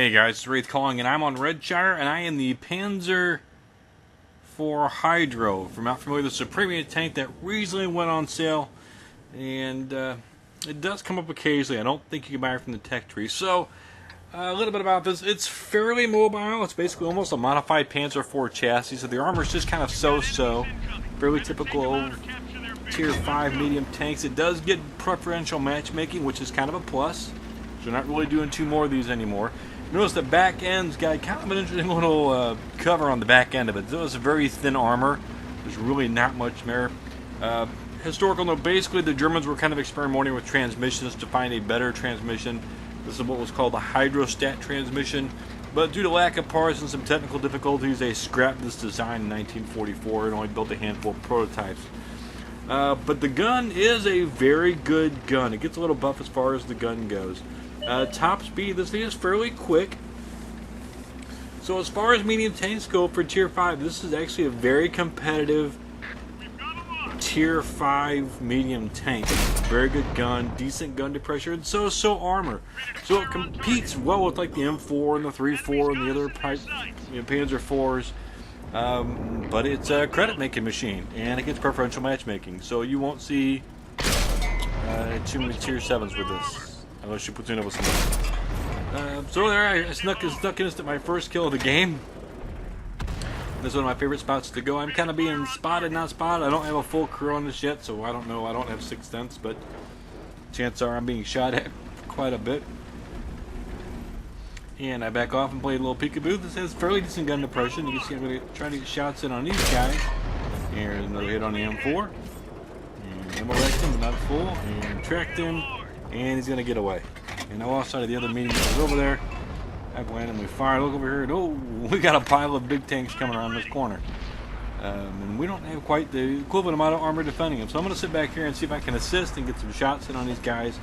Hey guys, it's Wraith calling, and I'm on Redshire, and I am the Panzer 4 Hydro. If you're not familiar, this is a premium tank that recently went on sale, and it does come up occasionally. I don't think you can buy it from the tech tree. So, a little bit about this. It's fairly mobile. It's basically almost a modified Panzer 4 chassis, so the armor is just kind of so-so. Fairly typical Tier 5 medium tanks. It does get preferential matchmaking, which is kind of a plus. So they're not really doing two more of these anymore. Notice the back end's got kind of an interesting little cover on the back end of it. It's a very thin armor. There's really not much there. Historical note, basically the Germans were kind of experimenting with transmissions to find a better transmission. This is what was called the hydrostat transmission. But due to lack of parts and some technical difficulties, they scrapped this design in 1944 and only built a handful of prototypes. But the gun is a very good gun. It gets a little buff as far as the gun goes. Top speed, this thing is fairly quick. So as far as medium tanks go for Tier 5, this is actually a very competitive Tier 5 medium tank. Very good gun, decent gun to pressure, and so armor. So it competes well with like the M4 and the 3.4 and the other Panzer 4s. But it's a credit making machine, and it gets preferential matchmaking. So you won't see too many Tier 7s with this. Unless you platoon up with someone. So there, I snuck in at my first kill of the game. This is one of my favorite spots to go. I'm kind of being spotted, not spotted. I don't have a full crew on this yet, so I don't know. I don't have sixth sense, but chances are I'm being shot at quite a bit. And I back off and play a little peekaboo. This has fairly decent gun depression. You can see I'm going to try to get shots in on these guys. Here's another hit on the M4. And ammo wrecked him, but not full. And tracked him. And he's going to get away. And I lost sight of the other medium that was over there. I've landed, we fired. Look over here. And, oh, we got a pile of big tanks coming around this corner. And we don't have quite the equivalent amount of armor defending them. So I'm going to sit back here and see if I can assist and get some shots in on these guys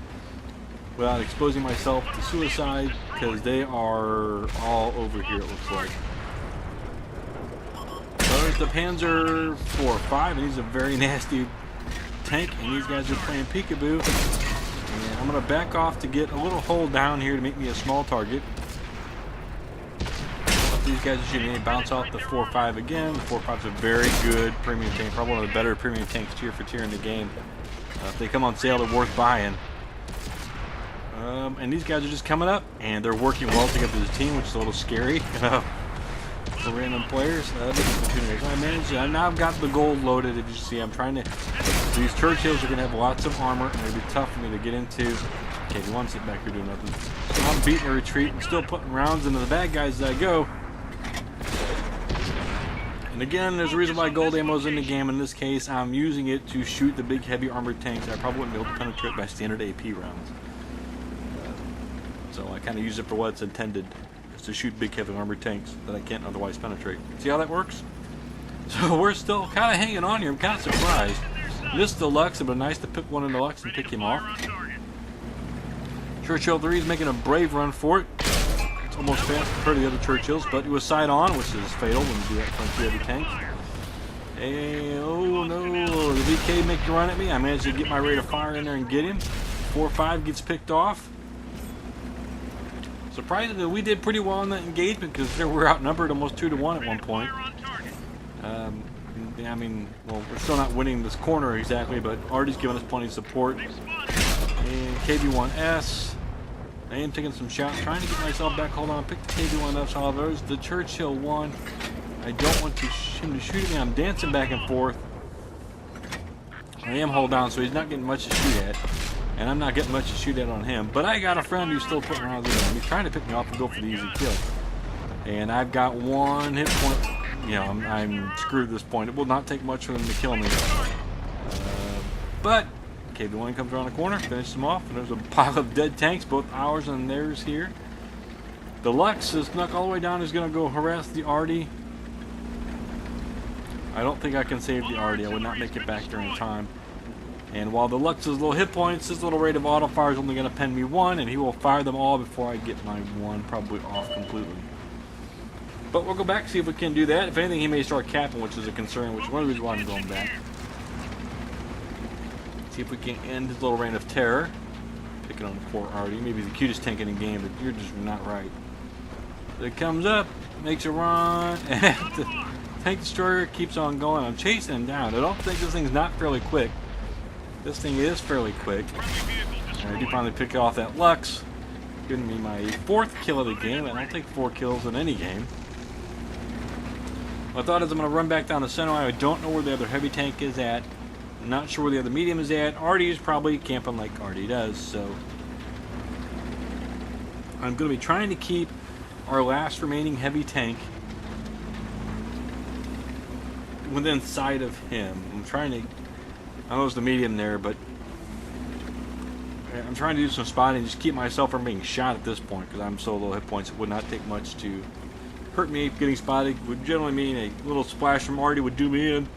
without exposing myself to suicide, because they are all over here, it looks like. So there's the Panzer 4-5, and he's a very nasty tank, and these guys are playing peekaboo. And I'm going to back off to get a little hole down here to make me a small target. These guys are shooting. They bounce off the 4.5 again. The 4.5 is a very good premium tank, probably one of the better premium tanks tier for tier in the game. If they come on sale, they're worth buying. And these guys are just coming up, and they're working well together as a team, which is a little scary for random players. I now I've got the gold loaded. As you see, I'm trying to. These Churchills are going to have lots of armor, and it'll be tough for me to get into. Okay, he wants to sit back here doing nothing. So I'm beating a retreat and still putting rounds into the bad guys as I go. And again, there's a reason why gold ammo is in the game. In this case, I'm using it to shoot the big heavy armored tanks I probably wouldn't be able to penetrate by standard AP rounds. So I kind of use it for what it's intended, is to shoot big heavy armored tanks that I can't otherwise penetrate. See how that works? So we're still kind of hanging on here. I'm kind of surprised. Missed the Lux. It would be nice to pick one in the Lux and pick him off. Churchill 3 is making a brave run for it. It's almost fast compared to the other Churchills, but it was side on, which is fatal when you do that front two heavy tank. And oh no, the VK make the run at me. I managed to get my rate of fire in there and get him. 4-5 gets picked off. Surprisingly, we did pretty well in that engagement because we were outnumbered almost 2-1 at one point. I mean, well, we're still not winning this corner exactly, but Artie's giving us plenty of support. And KB1S. I am taking some shots, trying to get myself back. Hold on, pick the KB1S. However, there's the Churchill 1. I don't want him to shoot at me. I'm dancing back and forth. I am hold down, so he's not getting much to shoot at. And I'm not getting much to shoot at on him. But I got a friend who's still putting around with him. He's trying to pick me off and go for the easy kill. And I've got one hit point. You know, I'm screwed at this point. It will not take much for them to kill me. But KB1 comes around the corner, finishes him off, and there's a pile of dead tanks, both ours and theirs here. The Lux is snuck all the way down. He's going to go harass the Artie. I don't think I can save the Artie. I would not make it back there in time. And while the Lux is low hit points, his little rate of auto fire is only going to pen me one, and he will fire them all before I get my one probably off completely. But we'll go back and see if we can do that. If anything, he may start capping, which is a concern, which is one of the reasons why I'm going back. See if we can end his little reign of terror. Picking on the poor Artie. Maybe the cutest tank in the game, but you're just not right. It comes up, makes a run, and the tank destroyer keeps on going. I'm chasing him down. I don't think this thing's not fairly quick. This thing is fairly quick. And I do finally pick off that Lux, giving me my 4th kill of the game. I don't take 4 kills in any game. My thought is I'm going to run back down the center line. I don't know where the other heavy tank is at. I'm not sure where the other medium is at. Artie is probably camping like Artie does, so I'm going to be trying to keep our last remaining heavy tank within sight of him. I'm trying to, I know there's the medium there, but I'm trying to do some spotting, just keep myself from being shot at this point, because I'm so low hit points. It would not take much to hurt me. Getting spotted would generally mean a little splash from Artie would do me in.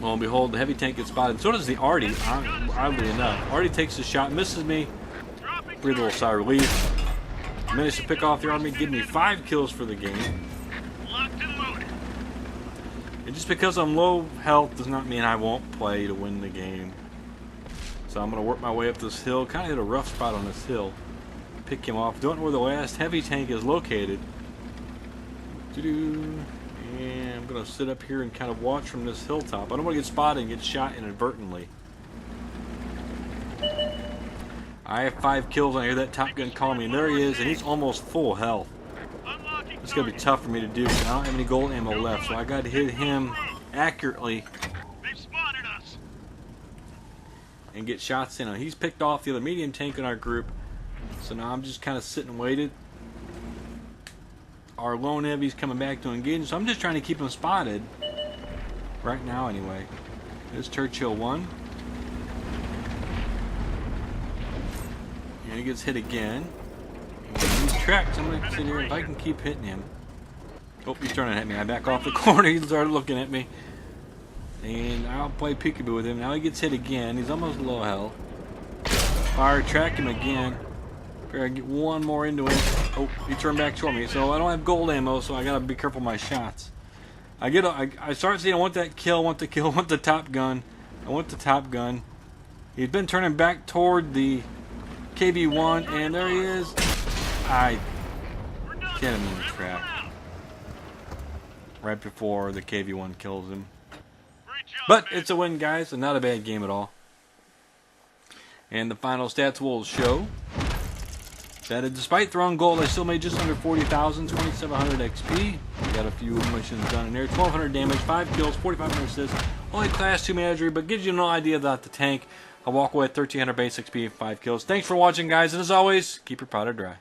Lo and behold, the heavy tank gets spotted. So does the Artie, oddly enough. Artie takes the shot, misses me. Breathe a little sigh of relief. Managed to pick off the Army, give me 5 kills for the game. And just because I'm low health does not mean I won't play to win the game. So I'm going to work my way up this hill. Kind of hit a rough spot on this hill. Pick him off. Don't know where the last heavy tank is located. And I'm going to sit up here and kind of watch from this hilltop. I don't want to get spotted and get shot inadvertently. I have 5 kills, and I hear that Top Gun calling me, and there he is, and he's almost full health. It's going to be tough for me to do, because I don't have any gold ammo left, so I got to hit him accurately and get shots in him. He's picked off the other medium tank in our group, so now I'm just kind of sitting and waiting. Our lone heavy's coming back to engage, so I'm just trying to keep him spotted right now anyway. There's Churchill 1. And he gets hit again. And he's tracked. I'm going to sit here if I can keep hitting him. Oh, he's turning at me. I back off the corner. He started looking at me. And I'll play peekaboo with him. Now he gets hit again. He's almost low health. Fire, track him again. I get one more into him. Oh, he turned back toward me. So I don't have gold ammo, so I gotta be careful with my shots. I start seeing I want that kill, I want the kill, I want the Top Gun. I want the Top Gun. He's been turning back toward the KV-1, and there he is. I get him in the trap. Right before the KV-1 kills him. But it's a win, guys, and not a bad game at all. And the final stats will show that despite throwing gold, I still made just under 40,000, 2,700 XP. Got a few missions done in there. 1,200 damage, 5 kills, 4,500 assists. Only Class 2 manager, but gives you no idea about the tank. I'll walk away at 1,300 base XP and 5 kills. Thanks for watching, guys, and as always, keep your powder dry.